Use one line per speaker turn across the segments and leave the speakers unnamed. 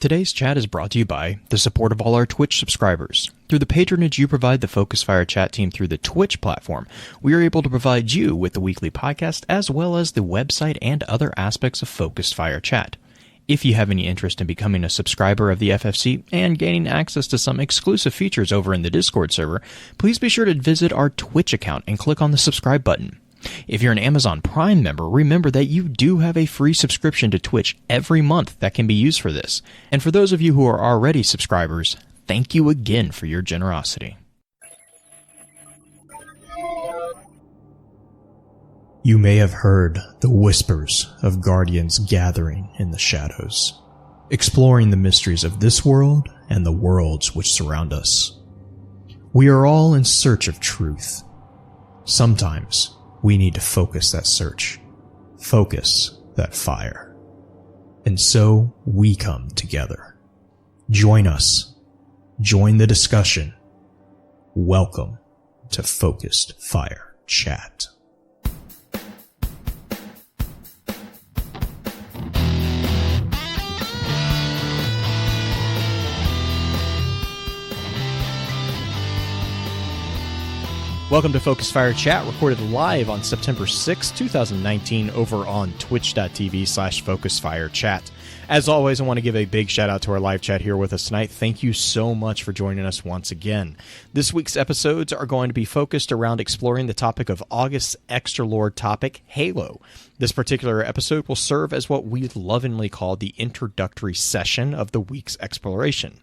Today's chat is brought to you by the support of all our Twitch subscribers. Through the patronage you provide the Focus Fire chat team through the Twitch platform, we are able to provide you with the weekly podcast as well as the website and other aspects of Focus Fire chat. If you have any interest in becoming a subscriber of the FFC and gaining access to some exclusive features over in the Discord server, please be sure to visit our Twitch account and click on the subscribe button. If you're an Amazon Prime member, remember that you do have a free subscription to Twitch every month that can be used for this. And for those of you who are already subscribers, thank you again for your generosity. You may have heard the whispers of guardians gathering in the shadows, exploring the mysteries of this world and the worlds which surround us. We are all in search of truth. Sometimes we need to focus that search, focus that fire. And so we come together. Join us. Join the discussion. Welcome to Focused Fire Chat. Welcome to Focus Fire Chat, recorded live on September 6, 2019, over on twitch.tv/FocusFireChat. As always, I want to give a big shout out to our live chat here with us tonight. Thank you so much for joining us once again. This week's episodes are going to be focused around exploring the topic of August's extra lore topic, Halo. This particular episode will serve as what we lovingly call the introductory session of the week's exploration.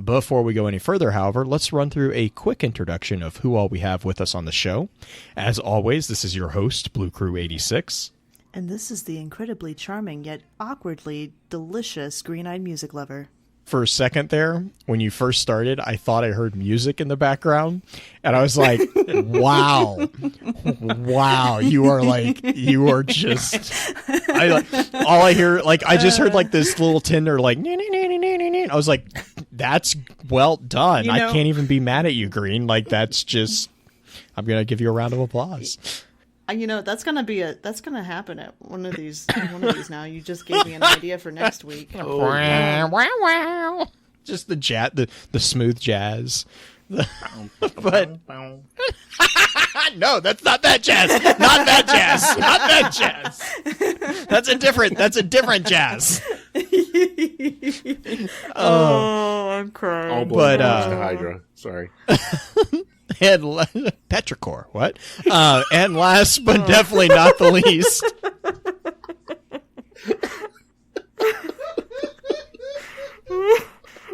Before we go any further, however, let's run through a quick introduction of who all we have with us on the show. As always, this is your host, Blue Crew 86.
And this is the incredibly charming yet awkwardly delicious green-eyed music lover.
For a second there, when you first started, I thought I heard music in the background, and I was like, wow, you are just, all I hear, I just heard this little tender, I was like, that's well done. I can't even be mad at you, Green. That's just, I'm going to give you a round of applause.
That's gonna happen at one of these now. You just gave me an idea for next week.
Wow. Just the smooth jazz. But no, that's not that jazz. Not that jazz. That's a different jazz.
Oh, I'm crying.
All blood to Hydra. Sorry.
And Petrichor, what? And last but definitely not the least.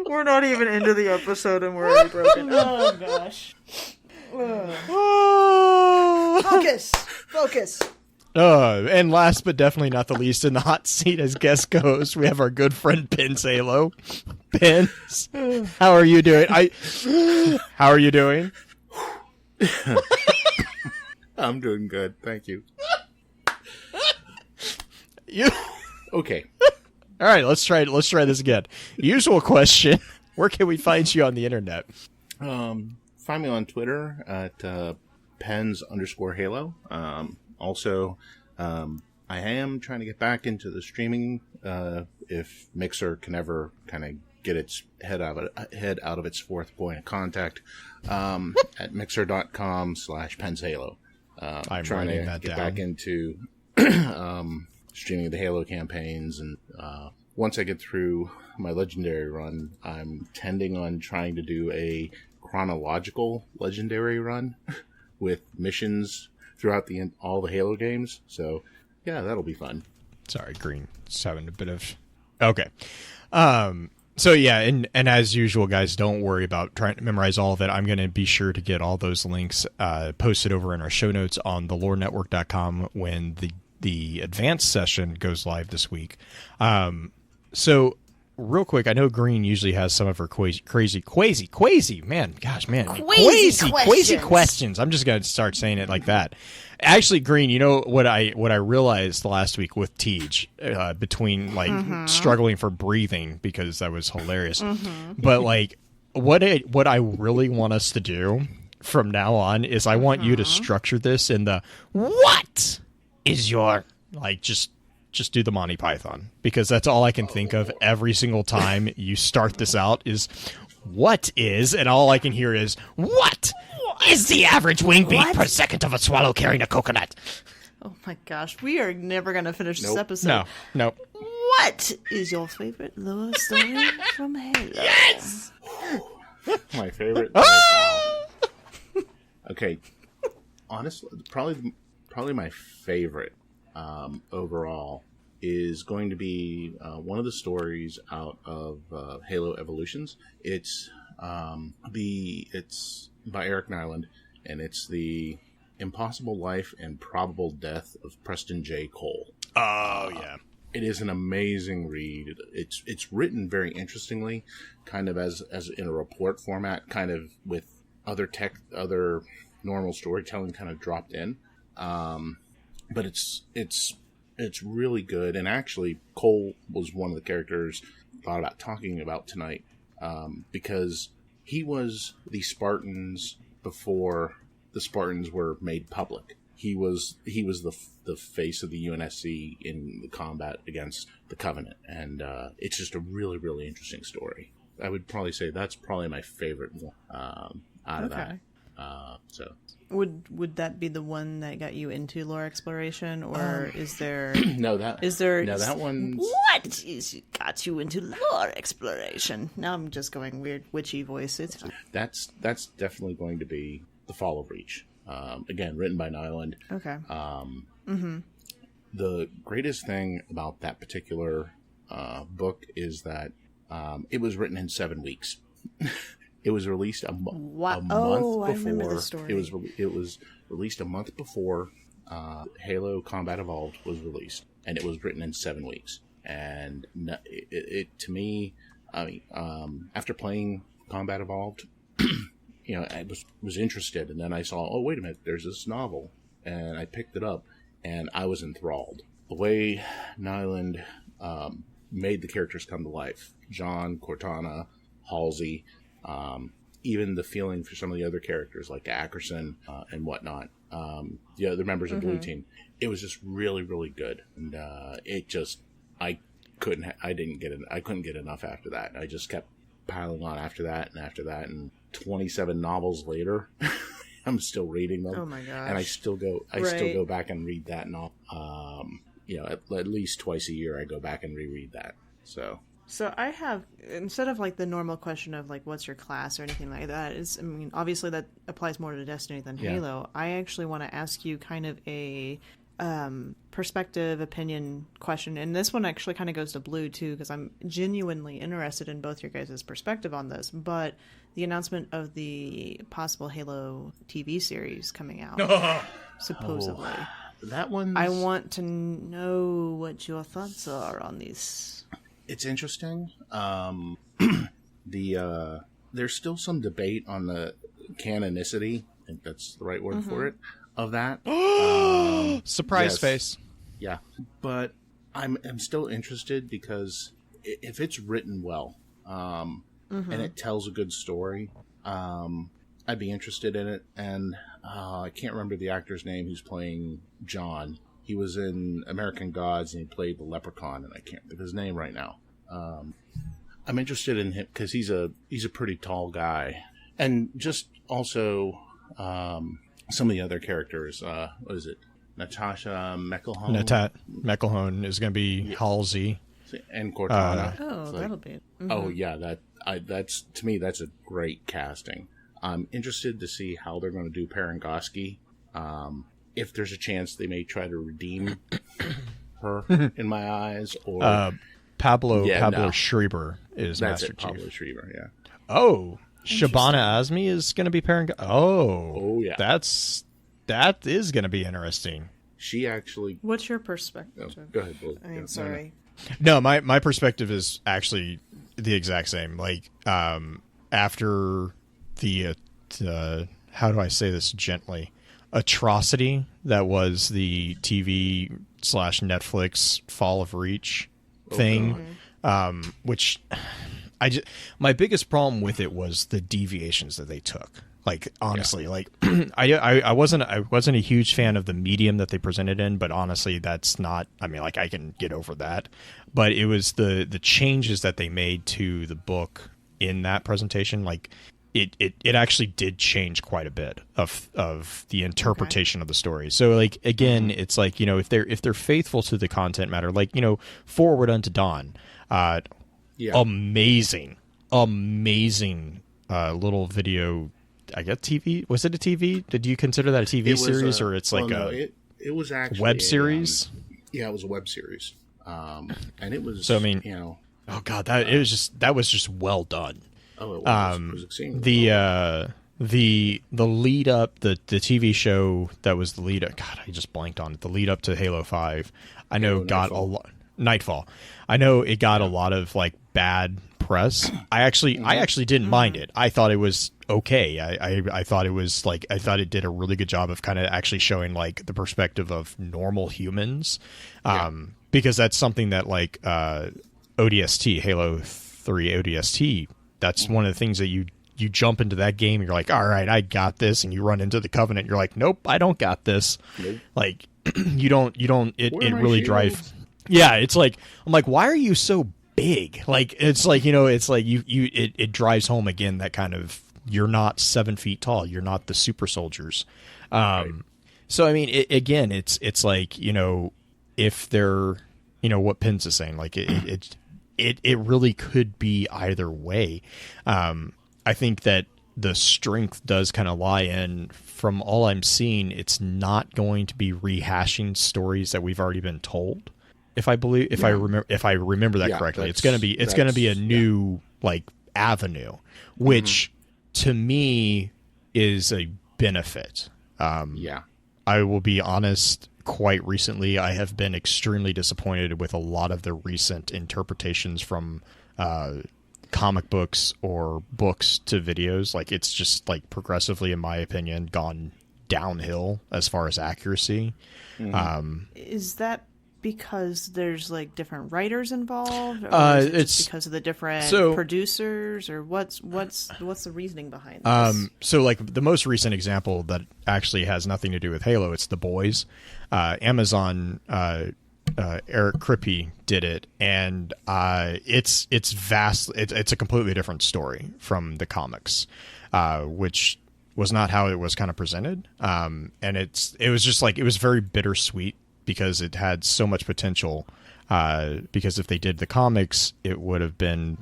We're not even into the episode and we're already broken. Oh gosh. Focus.
And last but definitely not the least, in the hot seat as guest co-host, we have our good friend pensHALO. Pens, how are you doing? How are you doing?
I'm doing good, thank you. Okay.
All right, let's try this again. Usual question: where can we find you on the internet?
Find me on Twitter at pens_halo. Also, I am trying to get back into the streaming. If Mixer can ever kind of get its head out of its fourth point of contact, at mixer.com/pensHALO. I'm trying to get back into streaming the Halo campaigns, and once I get through my legendary run, I'm tending on trying to do a chronological legendary run with missions throughout all the Halo games. So yeah, that'll be fun.
Sorry, Green. Just having a bit of okay. So yeah, and as usual, guys, don't worry about trying to memorize all of it. I'm going to be sure to get all those links posted over in our show notes on thelorenetwork.com when the advanced session goes live this week. So real quick, I know Green usually has some of her crazy questions. I'm just going to start saying it like that. Actually, Green, you know what I realized last week with Tej, between struggling for breathing, because that was hilarious. But what I really want us to do from now on is I want you to structure this in the what is your just just do the Monty Python, because that's all I can think of every single time you start this out is, what is, and all I can hear is, what is the average wing beat per second of a swallow carrying a coconut?
Oh my gosh, we are never going to finish this episode.
No.
What is your favorite lore story from Halo?
Yes!
My favorite. Okay, honestly, probably my favorite overall is going to be one of the stories out of Halo Evolutions. It's it's by Eric Nyland, and it's the Impossible Life and Probable Death of Preston J. Cole.
Oh yeah.
It is an amazing read. It's written very interestingly, kind of as in a report format, kind of with other normal storytelling kind of dropped in. But it's really good. And actually, Cole was one of the characters I thought about talking about tonight, because he was the Spartans before the Spartans were made public. He was the face of the UNSC in the combat against the Covenant, and it's just a really, really interesting story. I would probably say that's probably my favorite out of that. So
would that be the one that got you into lore exploration, or is there
that one?
What is got you into lore exploration? Now I'm just going weird witchy voice.
That's definitely going to be The Fall of Reach. Again, written by Nyland.
Okay.
The greatest thing about that particular book is that it was written in 7 weeks. It was released a month before.
I remember the story.
It was released a month before Halo Combat Evolved was released, and it was written in 7 weeks. And it to me, I mean, after playing Combat Evolved, I was interested, and then I saw, oh, wait a minute, there's this novel, and I picked it up, and I was enthralled. The way Nyland made the characters come to life, John, Cortana, Halsey, even the feeling for some of the other characters like Ackerson and whatnot, the other members of Blue Team, it was just really, really good, and I couldn't get enough after that. I just kept piling on after that, and 27 novels later, I'm still reading them.
Oh my gosh!
And I still go back and read that novel. At least twice a year, I go back and reread that. So
I have, instead of like the normal question of like what's your class or anything like that, obviously that applies more to Destiny than Halo. I actually want to ask you kind of a perspective, opinion question, and this one actually kind of goes to Blue too, because I'm genuinely interested in both your guys' perspective on this. But the announcement of the possible Halo TV series coming out, supposedly,
that one,
I want to know what your thoughts are on these.
It's interesting. There's still some debate on the canonicity, I think that's the right word for it, of that.
Surprise face.
Yeah. But I'm still interested, because if it's written well, and it tells a good story, I'd be interested in it. And I can't remember the actor's name who's playing John. He was in American Gods, and he played the Leprechaun, and I can't think of his name right now. I'm interested in him because he's a pretty tall guy, and just also some of the other characters. What is it? Natasha McElhone.
McElhone is going to be Halsey
and Cortana.
That'll be.
Oh yeah, that's to me that's a great casting. I'm interested to see how they're going to do Parangoski. If there's a chance they may try to redeem her in my eyes, or
Pablo Schreiber is Master Chief.
Pablo Schreiber, yeah.
Oh, Shabana Azmi is going to be Parangoski. Oh yeah, that is going to be interesting.
She actually.
What's your perspective?
Go ahead, Blue.
Sorry.
No, my perspective is actually the exact same. Like, after the how do I say this gently? Atrocity that was the TV / Netflix Fall of Reach thing, which my biggest problem with it was the deviations that they took. Like, honestly, like I wasn't a huge fan of the medium that they presented in, but honestly, that's not, I mean, like, I can get over that. But it was the changes that they made to the book in that presentation, like it actually did change quite a bit of the interpretation of the story. So, like, again, it's like, you know, if they're faithful to the content matter, like, you know, Forward Unto Dawn, amazing little video. I guess TV. Was it a TV? Did you consider that a TV series, or it's like
it was actually
web series?
Yeah, it was a web series. And it was.
So I mean,
you know,
oh god, that was just well done.
Oh, it was exceedingly
the lead up, the TV show that was the lead up. God, I just blanked on it. The lead up to Halo 5, I know got a lot. Nightfall. I know it got a lot of like bad press. I actually didn't mind it. I thought it was okay. I thought it was like, I thought it did a really good job of kind of actually showing like the perspective of normal humans, because that's something that like ODST, Halo 3 ODST, that's one of the things that you jump into that game and you're like, all right, I got this, and you run into the Covenant, you're like, nope, I don't got this. Nope. Like you don't it really drives. Yeah, it's like, I'm like, why are you so big? Like, it's like, you know, it's like it drives home again that kind of, you're not 7 feet tall, you're not the super soldiers. Right. So I mean, it's like, you know, if they're, you know, what Pins is saying, like it really could be either way. I think that the strength does kind of lie in, from all I'm seeing, it's not going to be rehashing stories that we've already been told. If I remember that correctly, it's going to be a new like avenue, which to me is a benefit. I will be honest. Quite recently, I have been extremely disappointed with a lot of the recent interpretations from comic books or books to videos. Like, it's just like progressively, in my opinion, gone downhill as far as accuracy.
Is that because there's like different writers involved, or is it just because of the different producers, or what's the reazoning behind this?
So like the most recent example that actually has nothing to do with Halo, it's The Boys. Amazon, Eric Kripke did it, and it's vast. It's a completely different story from the comics, which was not how it was kind of presented. And it was just like, it was very bittersweet, because it had so much potential, because if they did the comics, it would have been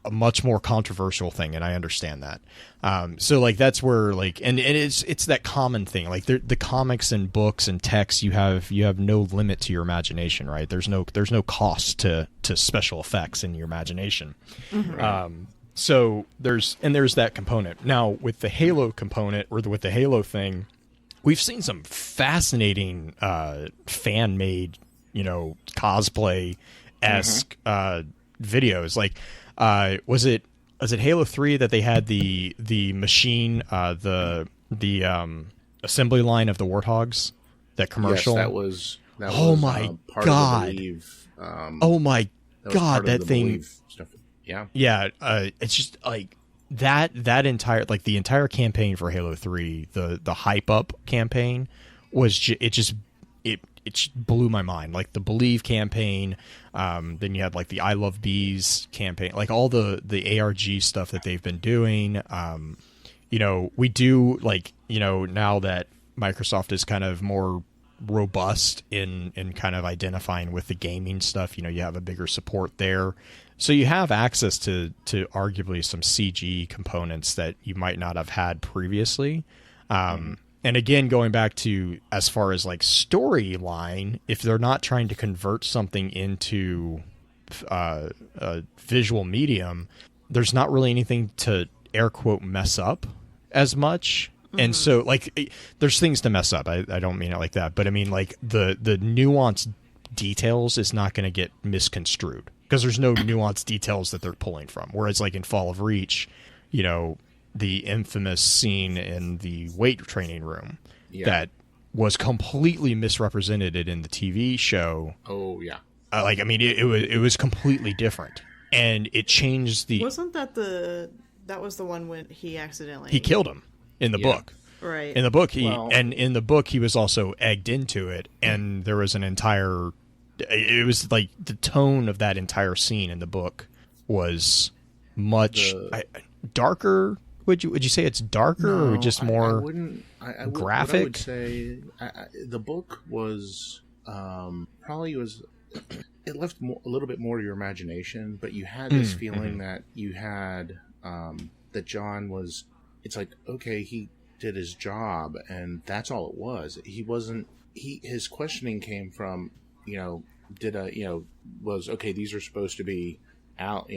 a much more controversial thing, and I understand that. So like, that's where like, and it's that common thing, like the comics and books and text, you have no limit to your imagination, right? There's no cost to special effects in your imagination. So there's that component. Now with the Halo component, or with the Halo thing, we've seen some fascinating fan-made, you know, cosplay-esque videos. Like, was it Halo 3 that they had the machine, the assembly line of the Warthogs, that commercial?
Yes, that
oh
was
my
part
god!
Of the Believe,
oh my god! That thing.
Stuff. Yeah.
Yeah. It's just like. That entire, like the entire campaign for Halo 3, the hype up campaign was it just blew my mind. Like the Believe campaign, then you had like the I Love Bees campaign, like all the ARG stuff that they've been doing. You know, we do, like, you know, now that Microsoft is kind of more robust in kind of identifying with the gaming stuff, you know, you have a bigger support there. So you have access to arguably some CG components that you might not have had previously. And again, going back to as far as like storyline, if they're not trying to convert something into a visual medium, there's not really anything to air quote mess up as much. And so like there's things to mess up. I don't mean it like that, but I mean like the nuanced details is not going to get misconstrued, because there's no nuanced details that they're pulling from. Whereas like in Fall of Reach, you know, the infamous scene in the weight training room that was completely misrepresented in the TV show.
Oh yeah.
Like, I mean, it was completely different, and it changed the.
Wasn't that that was the one when he accidentally
killed him? in the book.
Right.
In the book, he was also egged into it, and there was an entire. It was like the tone of that entire scene in the book was much darker. Would you say it's darker or just more graphic?
I would say the book was probably was. It left a little bit more to your imagination, but you had this feeling that you had that John was. It's like, okay, he did his job, and that's all it was. He wasn't. His questioning came from, was okay. These are supposed to be out,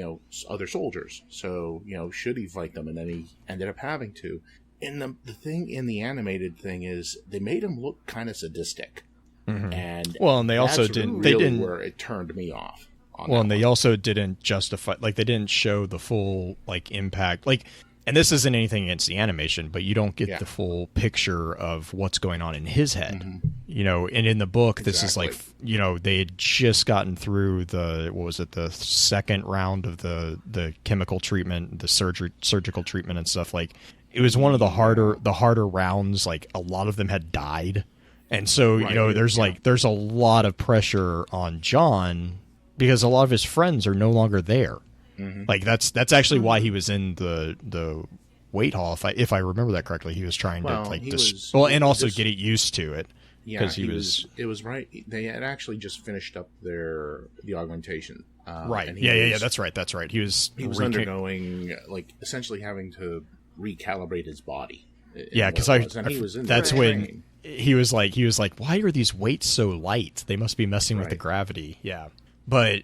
other soldiers. So, should he fight them? And then he ended up having to. And the thing in the animated thing is they made him look kind of sadistic. Mm-hmm. And
they also didn't.
Really they didn't where it turned me off.
They also didn't justify. Like, they didn't show the full impact. And this isn't anything against the animation, but you don't get the full picture of what's going on in his head. Mm-hmm. And in the book, this is like, they had just gotten through the second round of the chemical treatment, the surgical treatment and stuff. Like, it was one of the harder rounds. Like, a lot of them had died. And so, there's a lot of pressure on John because a lot of his friends are no longer there. Mm-hmm. Like, that's actually why he was in the weight hall. If I remember that correctly, he was trying to and also get it used to it.
Yeah, because it was right. They had actually just finished up the augmentation.
Right. Yeah. That's right. He was
undergoing essentially having to recalibrate his body.
Yeah, because that's when he was like, why are these weights so light? They must be messing with the gravity. Yeah, but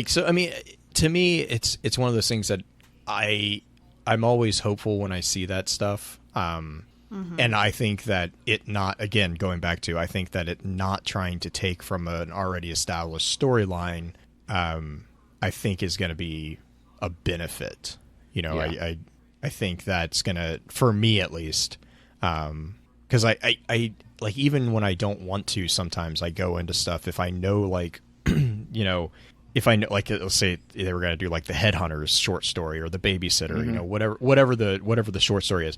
so I mean, to me, it's one of those things that I'm always hopeful when I see that stuff. And I think that I think that it not trying to take from an already established storyline, I think is going to be a benefit. I think that's going to, for me at least, because I like, even when I don't want to, sometimes I go into stuff if I know, if I know, let's say they were going to do the Headhunters short story or the Babysitter, whatever the short story is,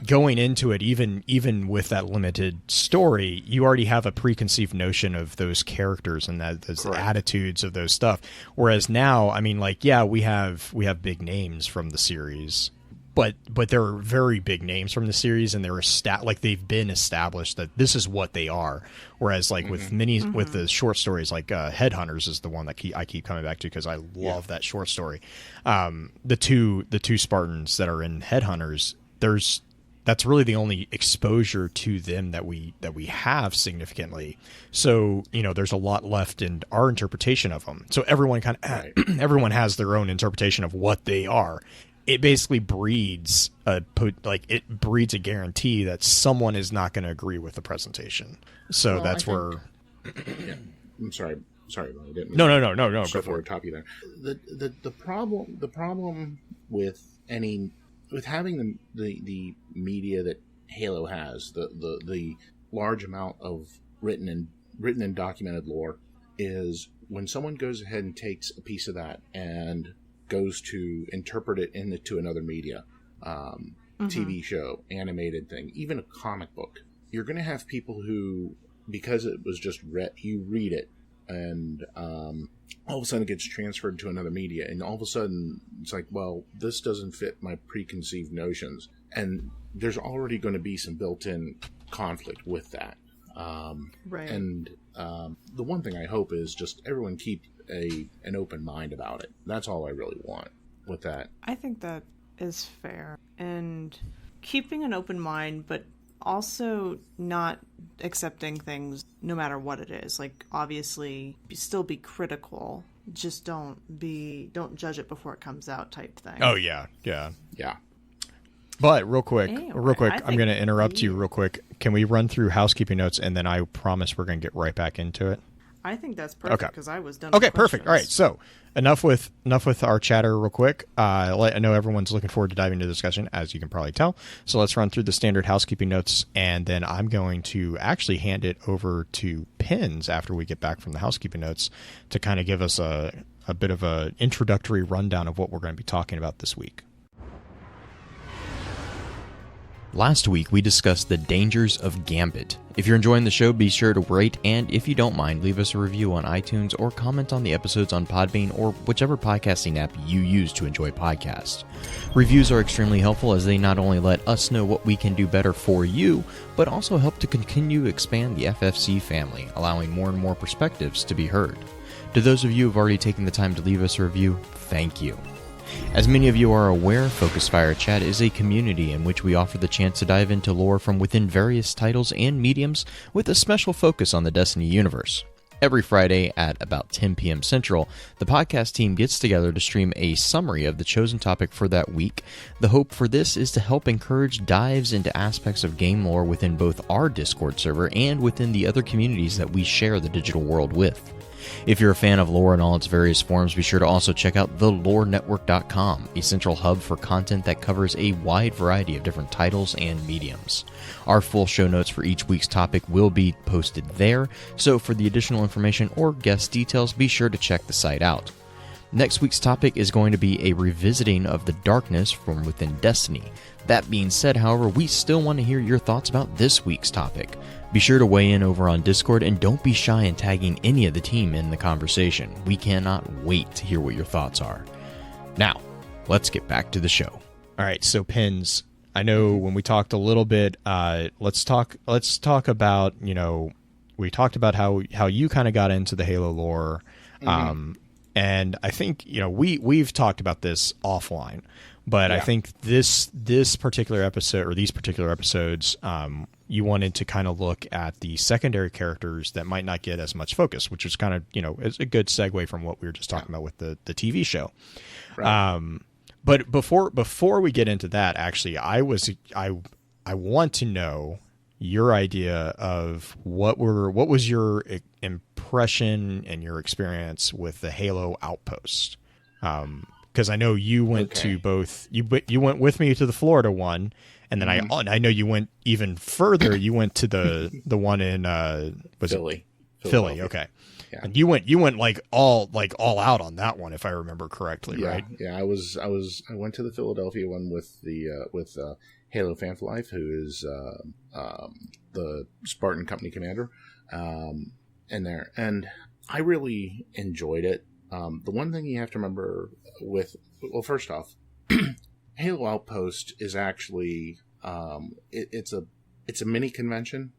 going into it, even with that limited story, you already have a preconceived notion of those characters and those attitudes of those stuff. Whereas now, I mean, we have big names from the series, but there are very big names from the series, and they've been established that this is what they are. Whereas with with the short stories, Headhunters is the one that I keep coming back to because I love that short story. The two Spartans that are in Headhunters, that's really the only exposure to them that we have significantly. So, there's a lot left in our interpretation of them. So everyone everyone has their own interpretation of what they are. It basically breeds a guarantee that someone is not going to agree with the presentation. So that's where.
Yeah. I'm sorry. I didn't.
No. Go
for it. Top you there. The problem with having the media that Halo has, the large amount of written and documented lore, is when someone goes ahead and takes a piece of that and goes to interpret it into another media, TV show, animated thing, even a comic book, you're going to have people who, because it was just you read it, and all of a sudden it gets transferred to another media, and all of a sudden it's like, well, this doesn't fit my preconceived notions, and there's already going to be some built-in conflict with that.
Right.
And the one thing I hope is just everyone keep an open mind about it. That's all I really want with that.
I think that is fair. And keeping an open mind, but also not accepting things no matter what it is. Obviously, still be critical. Just don't judge it before it comes out type thing.
Oh, yeah. But real quick, I'm going to interrupt you real quick. Can we run through housekeeping notes, and then I promise we're going to get right back into it?
I think that's perfect because I was done.
Okay, perfect. All right, so enough with our chatter real quick. I know everyone's looking forward to diving into the discussion, as you can probably tell. So let's run through the standard housekeeping notes, and then I'm going to actually hand it over to Pins after we get back from the housekeeping notes to kind of give us a bit of an introductory rundown of what we're going to be talking about this week. Last week, we discussed the dangers of Gambit. If you're enjoying the show, be sure to rate, and if you don't mind, leave us a review on iTunes or comment on the episodes on Podbean or whichever podcasting app you use to enjoy podcasts. Reviews are extremely helpful as they not only let us know what we can do better for you, but also help to continue to expand the FFC family, allowing more and more perspectives to be heard. To those of you who have already taken the time to leave us a review, thank you. As many of you are aware, Focus Fire Chat is a community in which we offer the chance to dive into lore from within various titles and mediums with a special focus on the Destiny universe. Every Friday at about 10 p.m. Central, the podcast team gets together to stream a summary of the chosen topic for that week. The hope for this is to help encourage dives into aspects of game lore within both our Discord server and within the other communities that we share the digital world with. If you're a fan of lore in all its various forms, be sure to also check out thelorenetwork.com, a central hub for content that covers a wide variety of different titles and mediums. Our full show notes for each week's topic will be posted there, so for the additional information or guest details, be sure to check the site out. Next week's topic is going to be a revisiting of the darkness from within Destiny. That being said, however, we still want to hear your thoughts about this week's topic. Be sure to weigh in over on Discord and don't be shy in tagging any of the team in the conversation. We cannot wait to hear what your thoughts are. Now, let's get back to the show. All right, so Pins, I know when we talked a little bit, let's talk about, we talked about how you kind of got into the Halo lore. Mm-hmm. And I think, we've talked about this offline, but yeah. I think this particular episode or these particular episodes, you wanted to kind of look at the secondary characters that might not get as much focus, which is kind of, is a good segue from what we were just talking about with the TV show. Right. But before we get into that, actually, I want to know your idea of what was your impression and your experience with the Halo Outpost. Because I know you went to both. You went with me to the Florida one, and then I know you went even further. You went to the one in
Philly.
Philly, okay. Yeah. And you went like all out on that one, if I remember correctly, right?
Yeah, I went to the Philadelphia one with the Halo Fan for Life, who is the Spartan Company commander, in there, and I really enjoyed it. The one thing you have to remember first off, Halo Outpost is actually it's a mini convention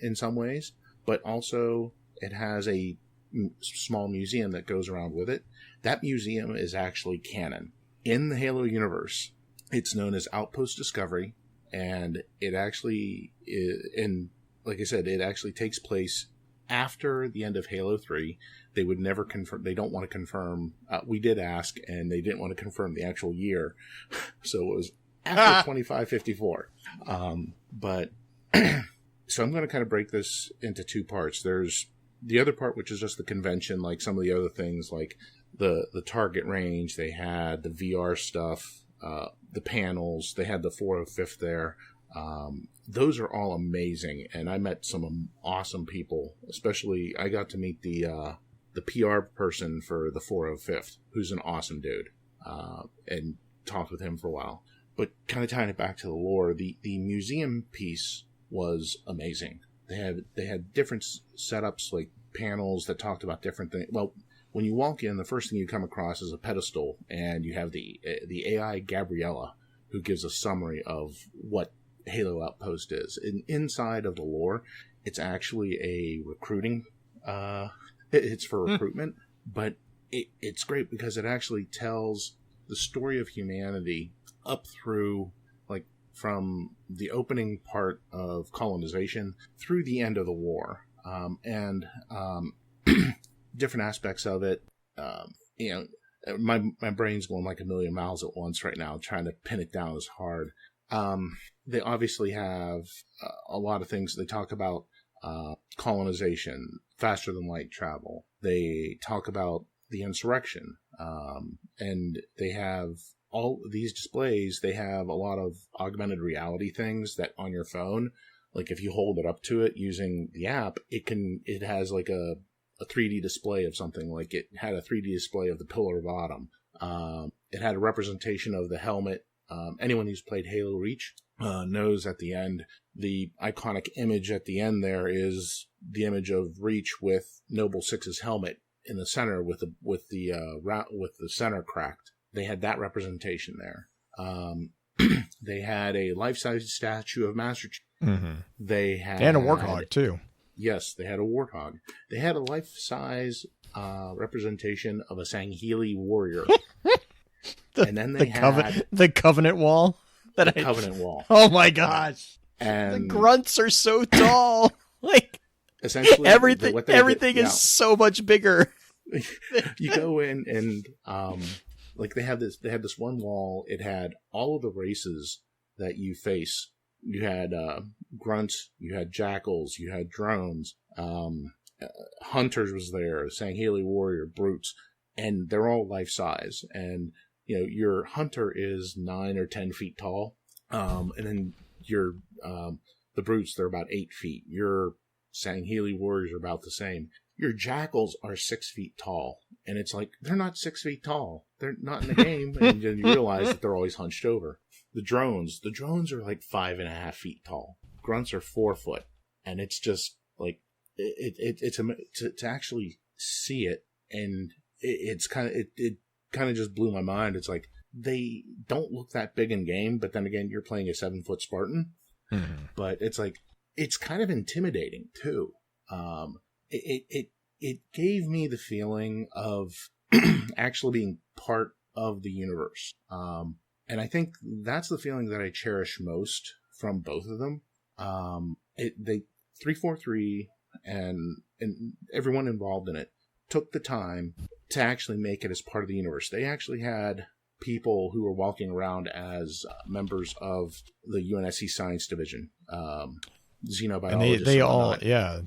in some ways, but also it has a small museum that goes around with it. That museum is actually canon in the Halo universe. It's known as Outpost Discovery, and it actually like I said, it actually takes place after the end of Halo 3. They would never confirm. They don't want to confirm. We did ask, and they didn't want to confirm the actual year. So it was after 2554. But so I'm going to kind of break this into two parts. There's the other part, which is just the convention, like some of the other things, like the target range. They had the VR stuff, the panels. They had the 405th there. Those are all amazing, and I met some awesome people. Especially, I got to meet the PR person for the 405th, who's an awesome dude, and talked with him for a while. But kind of tying it back to the lore, the museum piece was amazing. They had different setups, like panels that talked about different things. Well, when you walk in, the first thing you come across is a pedestal, and you have the AI Gabriella, who gives a summary of what Halo Outpost is. And inside of the lore, it's actually a recruiting. It's for recruitment, but it's great because it actually tells the story of humanity up through, like, from the opening part of colonization through the end of the war, and different aspects of it. My brain's going like a million miles at once right now, trying to pin it down as hard. They obviously have a lot of things. They talk about colonization, faster than light travel. They talk about the insurrection, and they have all these displays. They have a lot of augmented reality things that on your phone, like if you hold it up to it using the app, it has like a 3D display of something. Like it had a 3D display of the Pillar of Autumn. It had a representation of the helmet anyone who's played Halo Reach knows at the end, the iconic image at the end there is the image of Reach with Noble Six's helmet in the center with the center cracked. They had that representation there. They had a life-size statue of Master Chief.
Mm-hmm.
They had
and a warthog too.
Yes, they had a warthog. They had a life-size representation of a Sangheili warrior. And then they had
the Covenant wall.
Covenant wall.
Oh my gosh!
And
the grunts are so tall. Like
essentially,
everything is so much bigger.
You go in and like they had this one wall. It had all of the races that you face. You had grunts, you had jackals, you had drones, hunters was there, Sangheili warrior, brutes, and they're all life size. And your hunter is 9 or 10 feet tall, and then your the brutes, they're about 8 feet. Your Sangheili warriors are about the same. Your jackals are 6 feet tall, and it's like they're not 6 feet tall. They're not in the game, and then you realize that they're always hunched over. The drones are like 5.5 feet tall. Grunts are 4 foot, and it's just like it's to actually see it, and it kind of just blew my mind. It's like they don't look that big in game, but then again, you're playing a 7-foot Spartan.
Mm-hmm.
But it's like it's kind of intimidating too. It gave me the feeling of actually being part of the universe. And I think that's the feeling that I cherish most from both of them. 343 and everyone involved in it took the time to actually make it as part of the universe. They actually had people who were walking around as members of the UNSC Science Division, xenobiologists.
And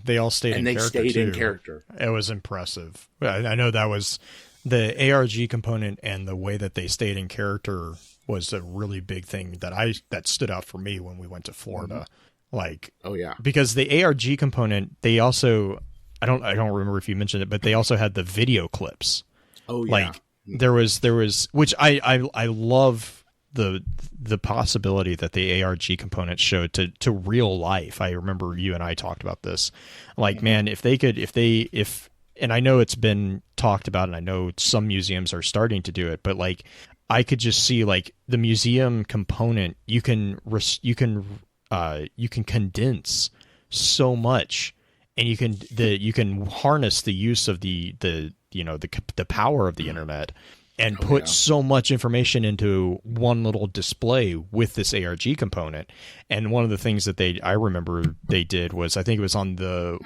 they all stayed in character. And they stayed in character. It was impressive. I know that was the ARG component, and the way that they stayed in character was a really big thing that stood out for me when we went to Florida. Mm-hmm. Like,
oh yeah,
because the ARG component, they also, I don't remember if you mentioned it, but they also had the video clips.
Oh yeah.
Like there was, which I love the possibility that the ARG component showed to real life. I remember you and I talked about this. Like, mm-hmm. Man, if and I know it's been talked about, and I know some museums are starting to do it, but like I could just see like the museum component, you can condense so much, and you can harness the use of the power of the internet and put so much information into one little display with this ARG component. And one of the things that I remember they did was, I think it was on the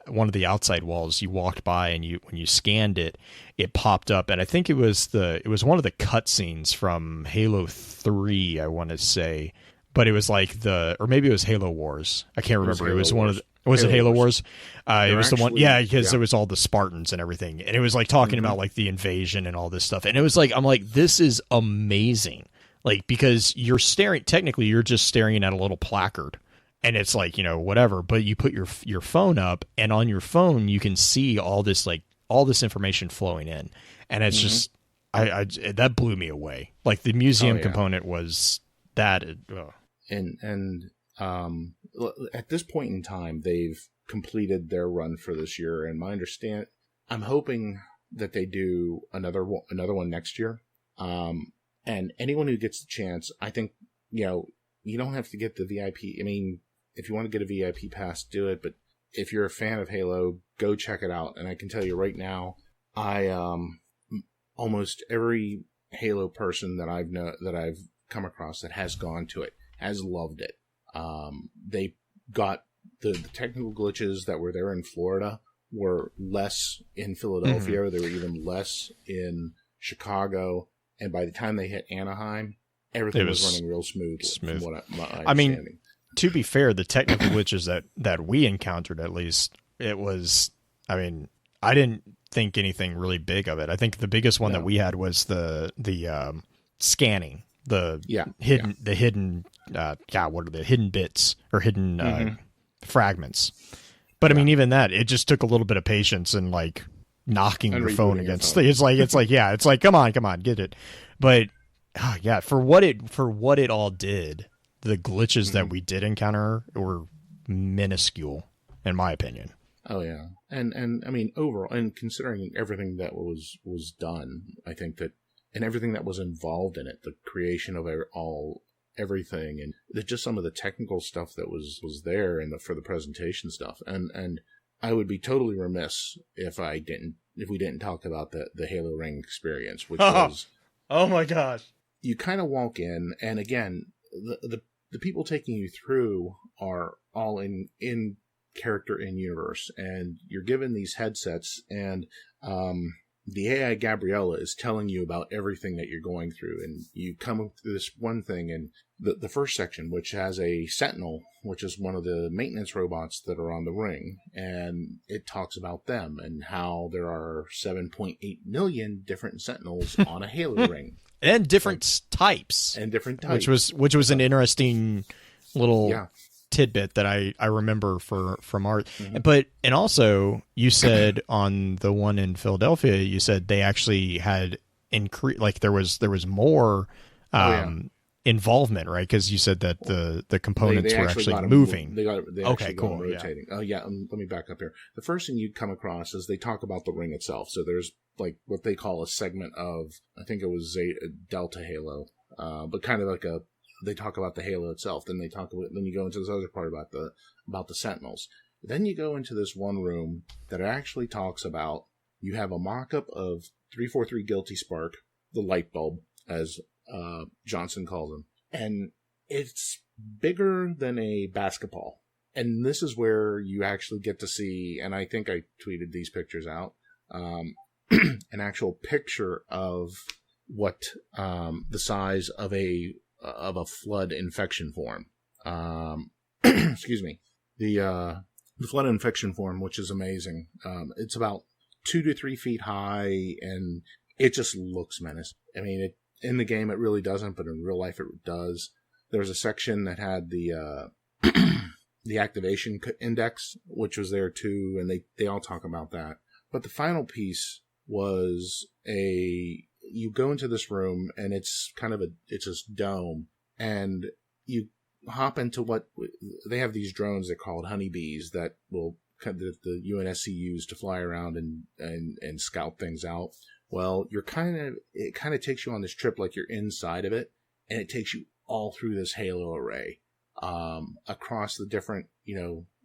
one of the outside walls, you walked by and when you scanned it, it popped up. And I think it was one of the cutscenes from Halo 3, I want to say, but it was like or maybe it was Halo Wars. I can't remember. It was one of the, was it Halo Wars? It was the one, because it was all the Spartans and everything, and it was like talking about like the invasion and all this stuff, and it was like, I'm like, this is amazing, like, because you're just staring at a little placard, and it's like, whatever, but you put your phone up, and on your phone you can see all this information flowing in, and it's just, I that blew me away. Like the museum component was that,
and at this point in time, they've completed their run for this year, and I'm hoping that they do another one next year. And anyone who gets the chance, I think, you don't have to get the VIP. I mean, if you want to get a VIP pass, do it. But if you're a fan of Halo, go check it out. And I can tell you right now, almost every Halo person that I've come across that has gone to it has loved it. They got the technical glitches that were there in Florida were less in Philadelphia. Mm-hmm. They were even less in Chicago. And by the time they hit Anaheim, everything was running real smooth. From what I mean,
to be fair, the technical glitches that we encountered, at least, it was, I mean, I didn't think anything really big of it. I think the biggest one that we had was the scanning. The hidden what are the hidden bits or hidden fragments? But I mean, even that, it just took a little bit of patience and like knocking your phone against. It's like come on, get it. But yeah, for what it all did, the glitches that we did encounter were minuscule, in my opinion.
Oh yeah, and I mean overall, and considering everything that was done, I think that, and everything that was involved in it, the creation of everything, and just some of the technical stuff that was there, and for the presentation stuff, and I would be totally remiss if we didn't talk about the Halo Ring experience, which was,
oh my gosh,
you kind of walk in, and again, the people taking you through are all in character in universe, and you're given these headsets, and the AI Gabriella is telling you about everything that you're going through, and you come up to this one thing, and the first section, which has a Sentinel, which is one of the maintenance robots that are on the ring, and it talks about them and how there are 7.8 million different Sentinels on a Halo ring.
And different types.
And different types.
Which was an interesting little tidbit that I remember from art. But, and also you said on the one in Philadelphia, you said they actually had like there was more involvement, right? Because you said that the components were actually moving.
They actually got them rotating. Oh yeah, let me back up here. The first thing you come across is they talk about the ring itself. So there's like what they call a segment of, I think it was Delta Halo, but kind of like they talk about the Halo itself. Then then you go into this other part about the Sentinels. Then you go into this one room that actually talks about, you have a mock-up of 343 Guilty Spark, the light bulb, as Johnson calls him. And it's bigger than a basketball. And this is where you actually get to see, and I think I tweeted these pictures out, an actual picture of what the size of a flood infection form. Excuse me. The flood infection form, which is amazing. It's about 2 to 3 feet high, and it just looks menacing. I mean, in the game it really doesn't, but in real life it does. There was a section that had the the activation index, which was there too, and they all talk about that. But the final piece was you go into this room, and it's it's this dome, and you hop into what they have, these drones they're called honeybees that will the UNSC use to fly around and scout things out. Well, it kind of takes you on this trip like you're inside of it, and it takes you all through this Halo array, across the different,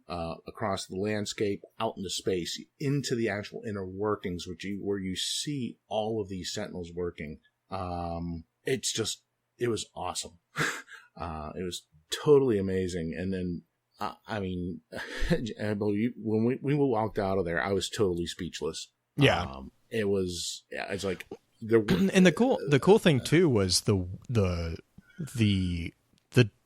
across the landscape, out into space, into the actual inner workings, where you see all of these Sentinels working. It was awesome. It was totally amazing. And then, I mean, when we walked out of there, I was totally speechless.
Yeah.
It's like there.
And the cool thing too was the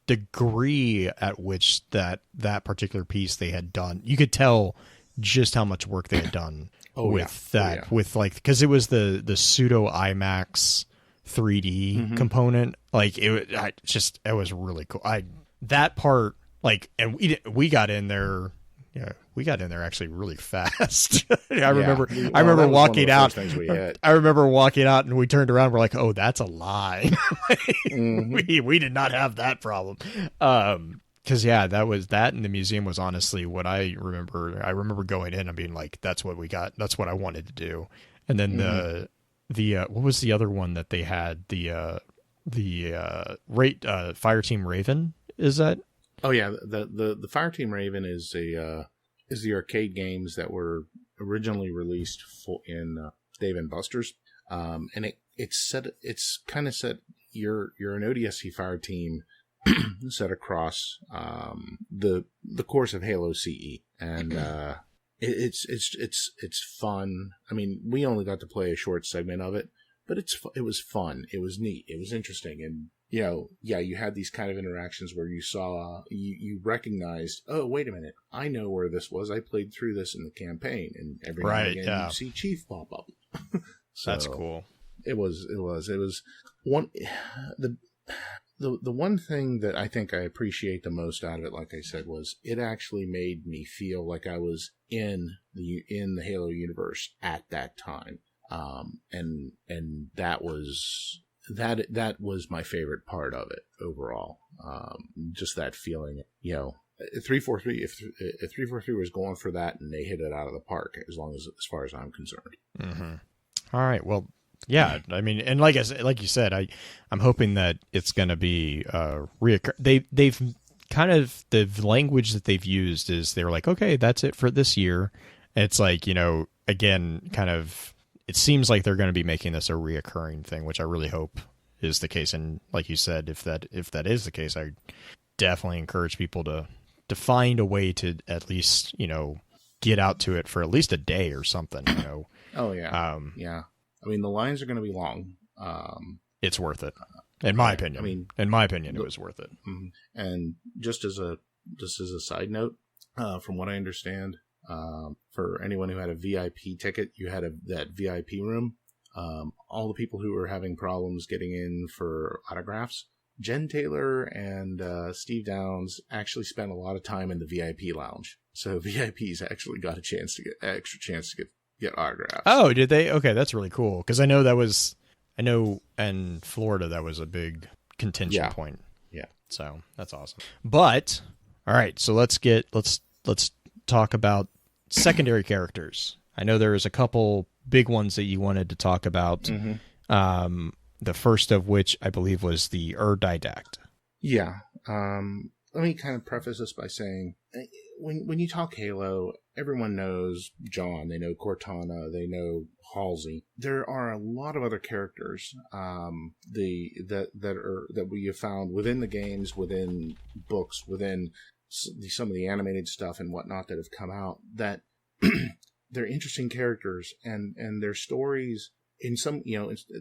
degree at which that particular piece they had done. You could tell just how much work they had done with like, because it was the pseudo IMAX 3D component. Like it was really cool. That part, like, and we got in there. Yeah, we got in there actually really fast. I remember walking out. I remember walking out, and we turned around. We're like, "Oh, that's a lie." We did not have that problem. Because that in the museum was honestly what I remember. I remember going in and being like, "That's what we got. That's what I wanted to do." And then the what was the other one that they had? The Fire Team Raven, is that?
Oh yeah, the Fire Team Raven is the arcade games that were originally released in Dave and Buster's, and it's kind of set. You're an ODST fire team set across the course of Halo CE, and it's fun. I mean, we only got to play a short segment of it, but it was fun. It was neat. It was interesting, and you had these kind of interactions where you saw, you recognized, oh, wait a minute, I know where this was. I played through this in the campaign, and every now and again you see Chief pop up. So
that's cool.
It was one, the one thing that I think I appreciate the most out of it, like I said, was it actually made me feel like I was in the Halo universe at that time. And that was, that was my favorite part of it overall. Just that feeling, 343. If 343 was going for that, and they hit it out of the park, as far as I'm concerned.
Mm-hmm. All right. Well, yeah. I mean, and like you said, I'm hoping that it's going to be They've kind of, the language that they've used is they were like, okay, that's it for this year. And it's like, again, kind of, it seems like they're going to be making this a reoccurring thing, which I really hope is the case. And like you said, if that is the case, I definitely encourage people to find a way to at least, get out to it for at least a day or something,
Oh yeah. Yeah. I mean, the lines are going to be long.
It's worth it. In my opinion. It was worth it.
And just as a side note, from what I understand, for anyone who had a VIP ticket, you had that VIP room. All the people who were having problems getting in for autographs, Jen Taylor and Steve Downs actually spent a lot of time in the VIP lounge. So VIPs actually got extra chance to get autographs.
Oh, did they? Okay, that's really cool. Because I know in Florida that was a big contention point.
Yeah.
So that's awesome. But all right, so let's talk about secondary characters. I know there's a couple big ones that you wanted to talk about. Mm-hmm. The first of which I believe was the Erdidact.
Yeah. Let me kind of preface this by saying, when you talk Halo, everyone knows John, they know Cortana, they know Halsey. There are a lot of other characters that we have found within the games, within books, within some of the animated stuff and whatnot that have come out, that they're interesting characters, and their stories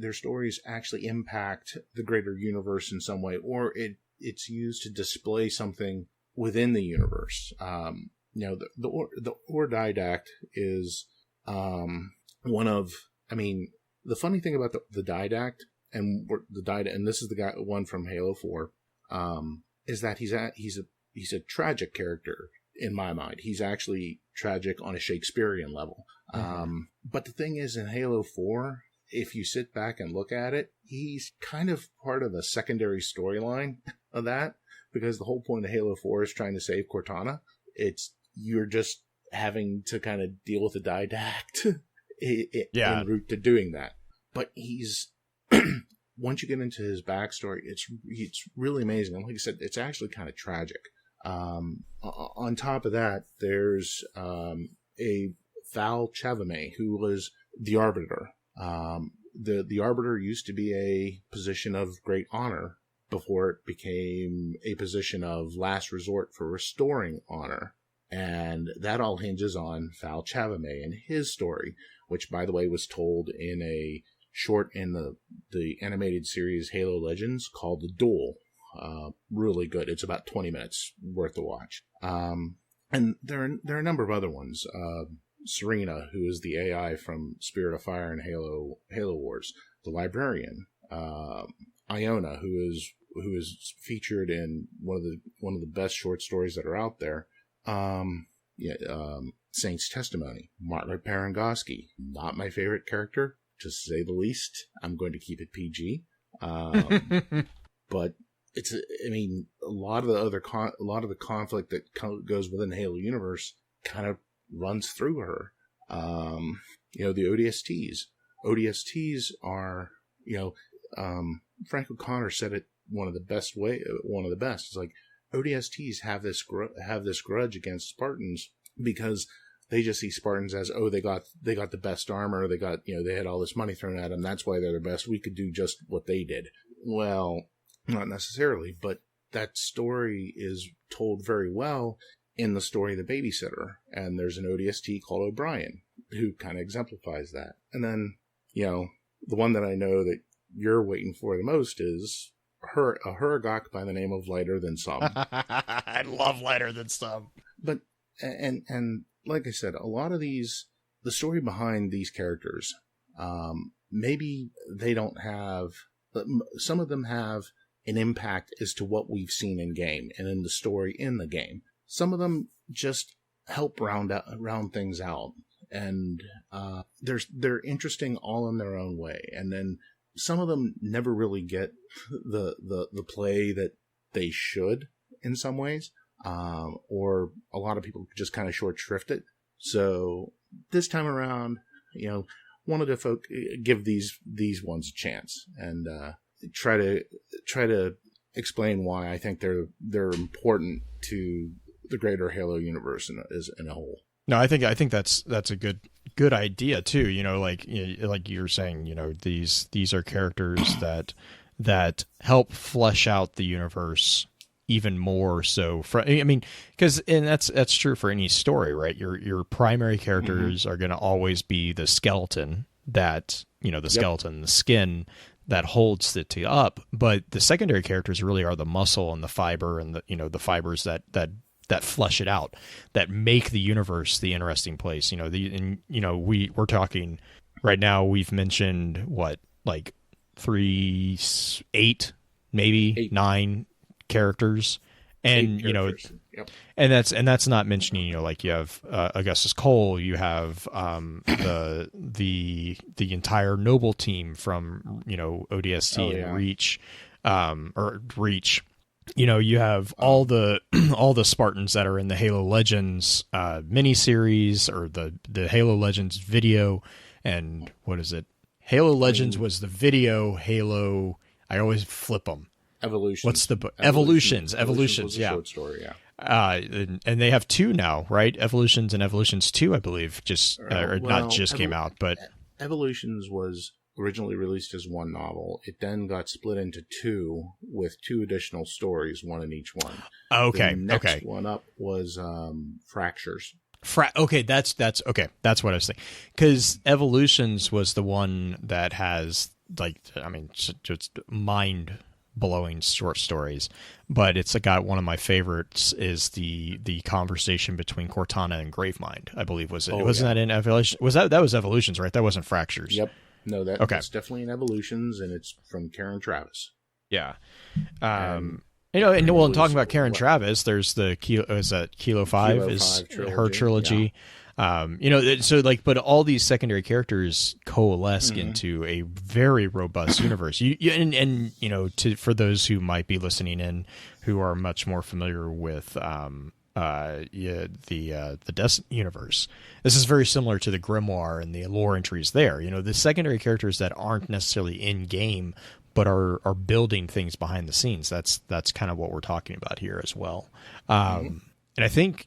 their stories actually impact the greater universe in some way, or it's used to display something within the universe. The Erdidact is one of, the funny thing about the Didact and this is the one from Halo 4, is that he's a tragic character in my mind. He's actually tragic on a Shakespearean level. Mm-hmm. But the thing is, in Halo 4, if you sit back and look at it, he's kind of part of a secondary storyline of that, because the whole point of Halo 4 is trying to save Cortana. You're just having to kind of deal with the Didact en route to doing that. But he's once you get into his backstory, it's really amazing. And like I said, it's actually kind of tragic. On top of that, there's a Val Chavame, who was the Arbiter. The Arbiter used to be a position of great honor before it became a position of last resort for restoring honor. And that all hinges on Val Chavame and his story, which, by the way, was told in a short in the animated series Halo Legends called The Duel. Really good. It's about 20 minutes worth to watch. And there are a number of other ones. Serena, who is the AI from Spirit of Fire and Halo Wars, the Librarian, Iona, who is featured in one of the best short stories that are out there. Saint's Testimony, Martler Parangoski, not my favorite character, to say the least. I'm going to keep it PG. But a lot of the conflict that goes within the Halo universe kind of runs through her. The ODSTs. ODSTs are, Frank O'Connor said it one of the best. It's like ODSTs have this grudge against Spartans because they just see Spartans as, they got the best armor, they had all this money thrown at them, that's why they're the best. We could do just what they did. Well, not necessarily, but that story is told very well in the story The Babysitter, and there's an ODST called O'Brien who kind of exemplifies that. And then, the one that I know that you're waiting for the most is a Huragok by the name of Lighter Than Some.
I love Lighter Than Some.
But and like I said, a lot of the story behind these characters, maybe they don't have. Some of them have an impact as to what we've seen in game and in the story in the game. Some of them just help round things out, and they're interesting all in their own way. And then some of them never really get the play that they should in some ways, or a lot of people just kind of short shrift it. So this time around, wanted to give these ones a chance and try to explain why I think they're important to the greater Halo universe in a whole.
No, I think that's a good idea too. Like you're saying, these are characters that help flesh out the universe even more so. Because that's true for any story, right? Your primary characters are going to always be the skeleton that skeleton, the skin that holds it up. But the secondary characters really are the muscle and the fiber and the fibers that flesh it out, that make the universe the interesting place. We're talking right now. We've mentioned like 8, maybe 9 characters, and
Yep.
and that's not mentioning like you have Augustus Cole, you have the entire Noble team from ODST and Reach, or Reach. You have all the Spartans that are in the Halo Legends miniseries, or the Halo Legends video. And what is it? Halo Legends was the video. Halo, I always flip them.
Evolutions.
What's the book? Evolutions. Evolutions. Yeah.
Short story. Yeah.
And they have 2 now, right? Evolutions and Evolutions 2, I believe, came out, but
Evolutions was originally released as one novel. It then got split into 2 with 2 additional stories, one in each one.
Okay.
The next one up was Fractures.
Okay, that's okay. That's what I was thinking. Because Evolutions was the one that has just mind-blowing short stories, but it's got one of my favorites is the conversation between Cortana and Gravemind. I believe that in Evolution? That was Evolutions, right? That wasn't Fractures.
Yep. No, that's definitely in Evolutions, and it's from Karen Traviss.
Yeah. And talking about Karen Traviss, there's the Kilo 5 is
trilogy,
her trilogy.
Yeah.
But all these secondary characters coalesce into a very robust universe. For those who might be listening in who are much more familiar with the Destiny universe, this is very similar to the Grimoire and the lore entries there. The secondary characters that aren't necessarily in game but are building things behind the scenes. That's kind of what we're talking about here as well. And I think,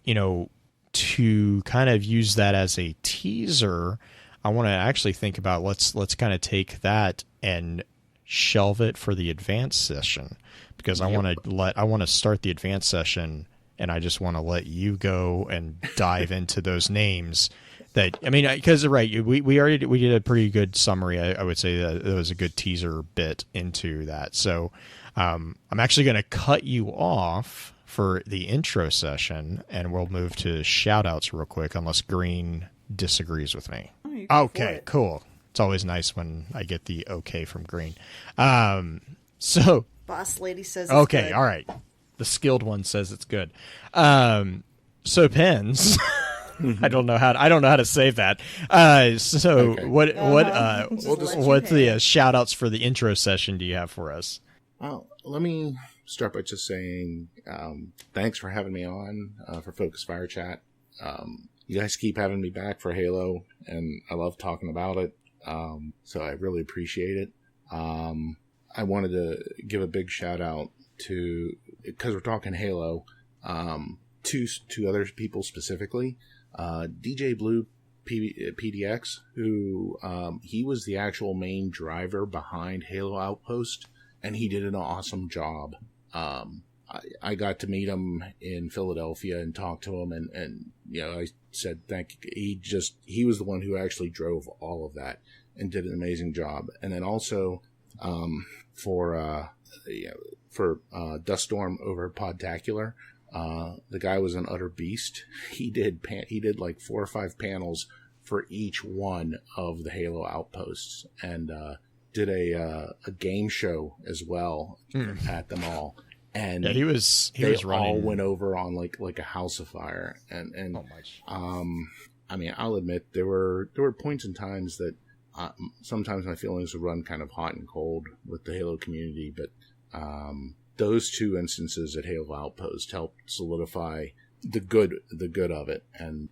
to kind of use that as a teaser, I want to actually think about let's kind of take that and shelve it for the advanced session, because I want to start the advanced session, and I just want to let you go and dive into those names. Because right, we did a pretty good summary. I would say that it was a good teaser bit into that. So I'm actually going to cut you off for the intro session, and we'll move to shoutouts real quick, unless Green disagrees with me. Okay, cool. It's always nice when I get the okay from Green. So
boss lady says it's
okay,
good.
All right. The skilled one says it's good. So Pens. I don't know how to save that.
Okay.
What's the shout outs for the intro session do you have for us?
Well, let me start by just saying thanks for having me on for Focus Fire Chat. You guys keep having me back for Halo, and I love talking about it. So I really appreciate it. I wanted to give a big shout out to, because we're talking Halo, to other people specifically. DJ Blue PDX, who he was the actual main driver behind Halo Outpost, and he did an awesome job. I got to meet him in Philadelphia and talk to him, and I said thank you. He was the one who actually drove all of that and did an amazing job. And then also for Duststorm over Podtacular. The guy was an utter beast. He did like 4 or 5 panels for each one of the Halo outposts, and did a game show as well at them all. And
yeah, he was running.
All went over on like a house of fire, and
oh, much.
I mean, I'll admit there were points in times that sometimes my feelings will run kind of hot and cold with the Halo community, but those two instances at Halo Outpost helped solidify the good of it, and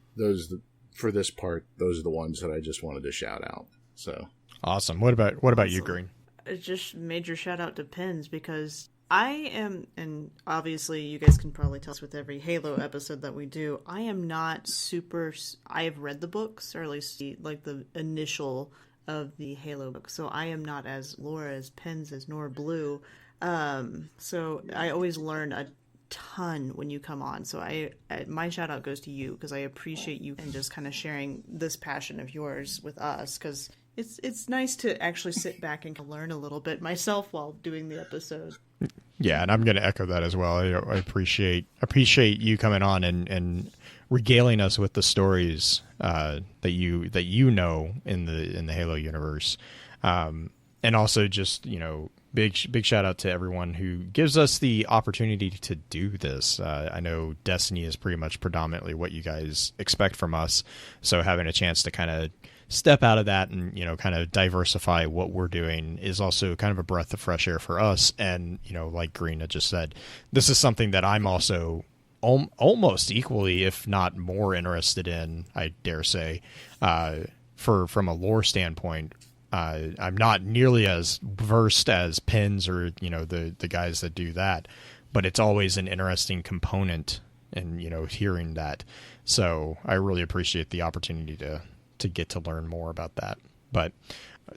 for this part, those are the ones that I just wanted to shout out. So
awesome. What about you, Green?
Just major shout out to Pins, because I am, and obviously you guys can probably tell us with every Halo episode that we do, I am not I have read the books, or at least like the initial of the Halo books, so I am not as lore as Pins is, nor Blue. So I always learn a ton when you come on. So my shout out goes to you, because I appreciate you and just kind of sharing this passion of yours with us, because it's nice to actually sit back and learn a little bit myself while doing the episode.
Yeah, and I'm going to echo that as well. I appreciate you coming on and regaling us with the stories that you know in the Halo universe, and also just big shout out to everyone who gives us the opportunity to do this. I know Destiny is pretty much predominantly what you guys expect from us, so having a chance to kind of step out of that and kind of diversify what we're doing is also kind of a breath of fresh air for us. And like Green had just said, this is something that I'm also almost equally, if not more, interested in, I dare say, from a lore standpoint. I'm not nearly as versed as Pins or the guys that do that, but it's always an interesting component, and hearing that. So I really appreciate the opportunity to get to learn more about that. But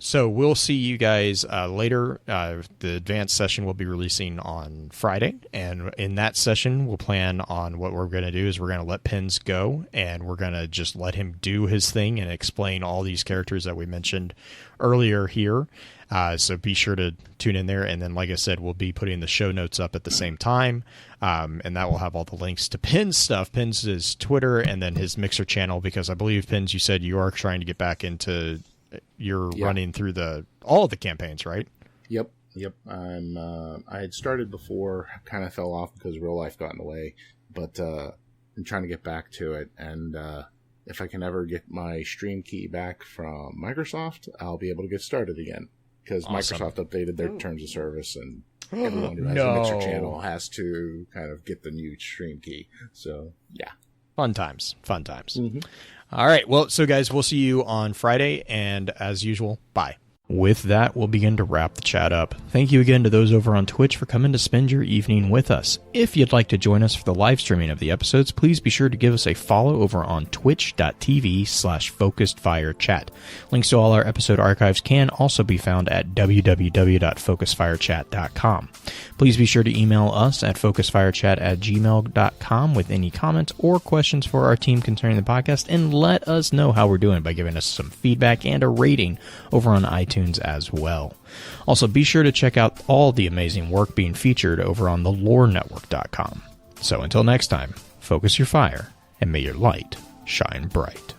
so we'll see you guys later. The advanced session will be releasing on Friday, and in that session we'll plan on what we're going to do is we're going to let Pins go, and we're going to just let him do his thing and explain all these characters that we mentioned earlier here. So be sure to tune in there, and then like I said, we'll be putting the show notes up at the same time, and that will have all the links to Pins stuff, Pins' Twitter, and then his Mixer channel, because I believe, Pins, you said you are trying to get back into running through all of the campaigns, right?
Yep. I had started before, kind of fell off because real life got in the way, but I'm trying to get back to it, and if I can ever get my stream key back from Microsoft, I'll be able to get started again, because awesome. Microsoft updated their terms of service, and everyone who has a Mixer channel has to kind of get the new stream key. So yeah,
fun times.
Mm-hmm.
All right, well, so guys, we'll see you on Friday, and as usual, bye. With that, we'll begin to wrap the chat up. Thank you again to those over on Twitch for coming to spend your evening with us. If you'd like to join us for the live streaming of the episodes, please be sure to give us a follow over on twitch.tv/focusedfirechat. Links to all our episode archives can also be found at www.focusedfirechat.com. Please be sure to email us at focusedfirechat@gmail.com with any comments or questions for our team concerning the podcast, and let us know how we're doing by giving us some feedback and a rating over on iTunes as well. Also, be sure to check out all the amazing work being featured over on thelorenetwork.com. So until next time, focus your fire, and may your light shine bright.